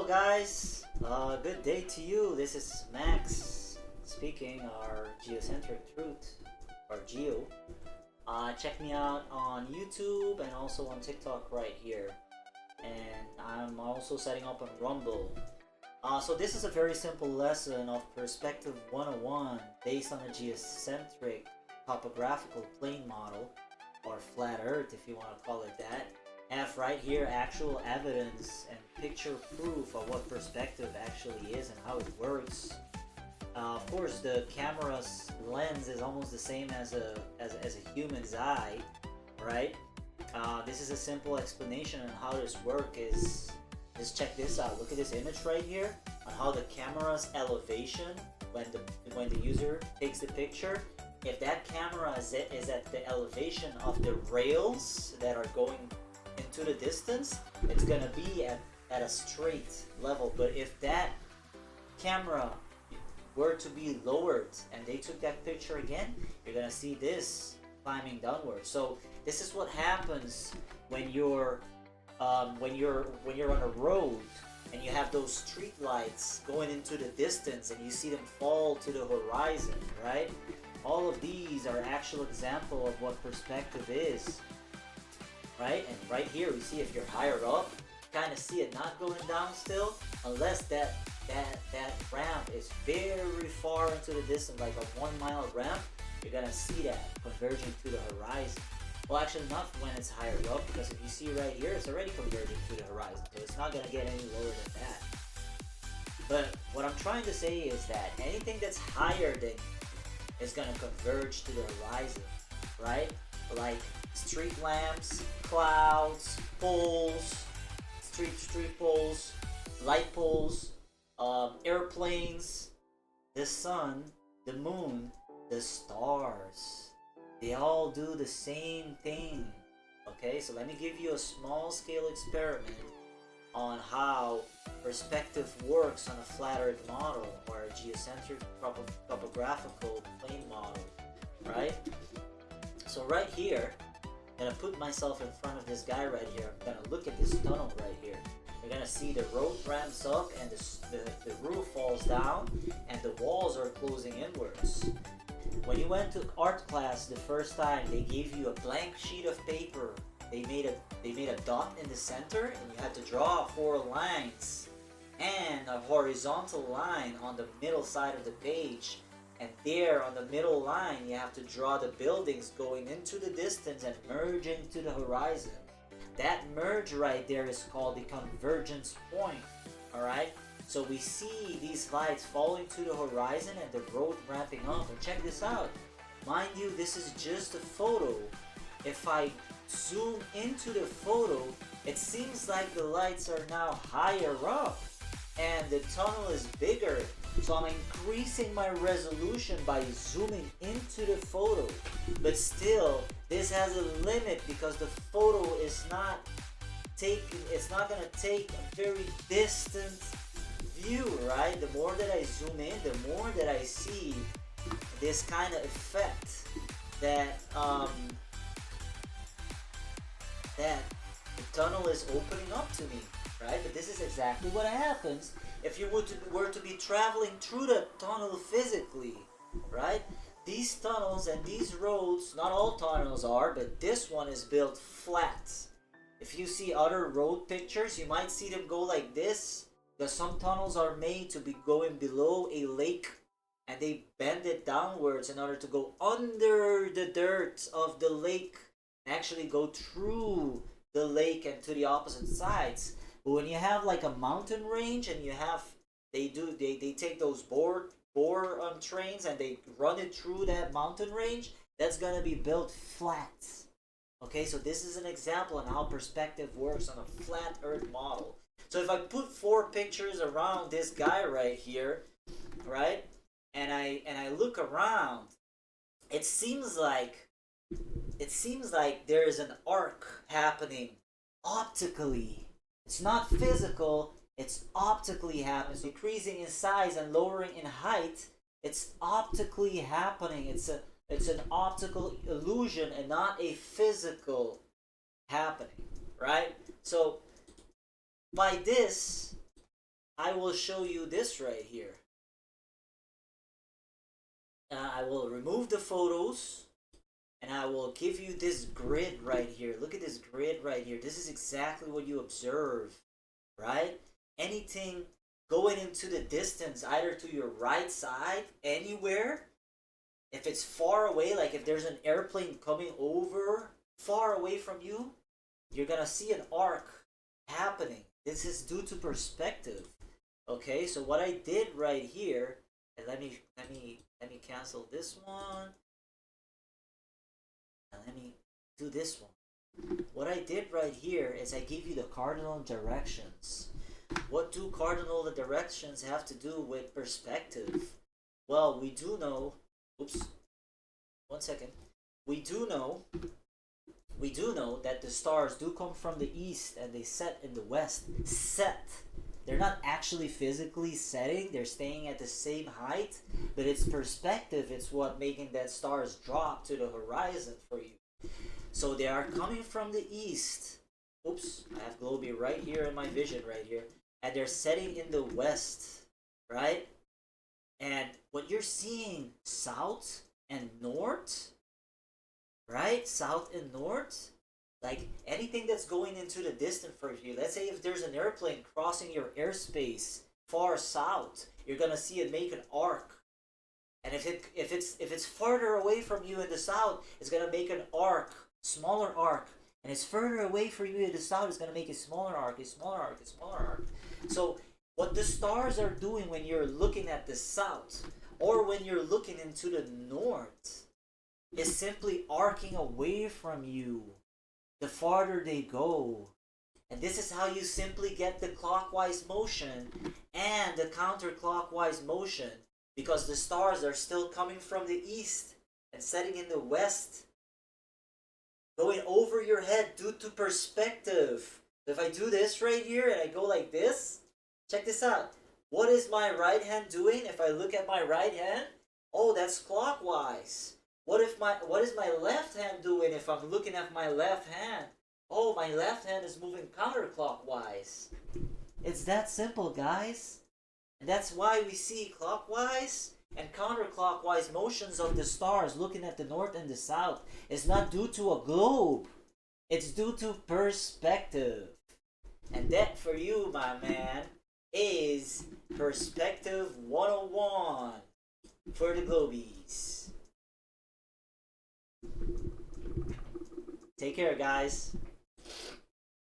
Hello guys, good day to you. This is Max speaking, our geocentric truth, or geo. Check me out on YouTube and also on TikTok right here. And I'm also setting up on Rumble. So this is a very simple lesson of Perspective 101 based on a geocentric topographical plane model, or flat earth if you want to call it that. Have right here actual evidence and picture proof of what perspective actually is and how it works. Of course, the camera's lens is almost the same as a human's eye, right? This is a simple explanation on how this works. Is just check this out. Look at this image right here on how the camera's elevation when the user takes the picture. If that camera is at the elevation of the rails that are going into the distance, it's gonna be at a straight level. But if that camera were to be lowered and they took that picture again, you're gonna see this climbing downward. So this is what happens when you're on a road and you have those street lights going into the distance and you see them fall to the horizon, right? All of these are actual example of what perspective is. Right, and right here we see if you're higher up, kind of see it not going down still, unless that ramp is very far into the distance, like a 1 mile ramp. You're gonna see that converging to the horizon. Well, actually not when it's higher up, because if you see right here, it's already converging to the horizon, so it's not gonna get any lower than that. But what I'm trying to say is that anything that's higher than is gonna converge to the horizon, right? Like street lamps, clouds, poles, street poles, light poles, airplanes, the sun, the moon, the stars. They all do the same thing. Okay, so let me give you a small scale experiment on how perspective works on a flat earth model or a geocentric topographical plane model, right? So right here, I'm gonna put myself in front of this guy right here. I'm gonna look at this tunnel right here. You're gonna see the road ramps up and the roof falls down and the walls are closing inwards. When you went to art class the first time, they gave you a blank sheet of paper. They made a dot in the center and you had to draw 4 lines and a horizontal line on the middle side of the page. And there on the middle line, you have to draw the buildings going into the distance and merging to the horizon. That merge right there is called the convergence point. Alright? So we see these lights falling to the horizon and the road ramping up. And check this out. Mind you, this is just a photo. If I zoom into the photo, it seems like the lights are now higher up and the tunnel is bigger. So I'm increasing my resolution by zooming into the photo. But still, this has a limit because the photo is not gonna take a very distant view, right? The more that I zoom in, the more that I see this kind of effect that that the tunnel is opening up to me, right? But this is exactly what happens if you were to be traveling through the tunnel physically, right? These tunnels and these roads, not all tunnels are, but this one is built flat. If you see other road pictures, you might see them go like this, because some tunnels are made to be going below a lake and they bend it downwards in order to go under the dirt of the lake and actually go through the lake and to the opposite sides. But when you have like a mountain range and you have, they take those bore trains and they run it through that mountain range, that's gonna be built flat. Okay, so this is an example on how perspective works on a flat earth model. So if I put 4 pictures around this guy right here, right, and I look around, it seems like there is an arc happening optically. It's not physical, it's optically happening. So increasing in size and lowering in height, it's optically happening. It's an optical illusion and not a physical happening, right? So by this, I will show you this right here. I will remove the photos and I will give you this grid right here. Look at this grid right here. This is exactly what you observe, right? Anything going into the distance, either to your right side, anywhere, if it's far away, like if there's an airplane coming over far away from you, you're gonna see an arc happening. This is due to perspective. Okay, so what I did right here, and let me cancel this one, and let me do this one. What I did right here is I gave you the cardinal directions. What do cardinal directions have to do with perspective? Well, we do know, oops, 1 second. We do know that the stars do come from the east and they set in the west. Set. They're not actually physically setting, they're staying at the same height, but it's perspective, it's what making that stars drop to the horizon for you. So they are coming from the east. Oops, I have Globy right here in my vision right here. And they're setting in the west, right? And what you're seeing, south and north, right? South and north, like anything that's going into the distance for you. Let's say if there's an airplane crossing your airspace far south, you're gonna see it make an arc. And if it's farther away from you in the south, it's gonna make an arc, smaller arc. And it's further away from you in the south, it's gonna make a smaller arc, a smaller arc, a smaller arc. So what the stars are doing when you're looking at the south or when you're looking into the north is simply arcing away from you the farther they go. And this is how you simply get the clockwise motion and the counterclockwise motion, because the stars are still coming from the east and setting in the west, going over your head due to perspective. If I do this right here and I go like this, check this out. What is my right hand doing if I look at my right hand? Oh, that's clockwise. What is my left hand doing if I'm looking at my left hand? Oh, my left hand is moving counterclockwise. It's that simple, guys. And that's why we see clockwise and counterclockwise motions of the stars looking at the north and the south. It's not due to a globe. It's due to perspective. And that for you, my man, is Perspective 101 for the globies. Take care, guys.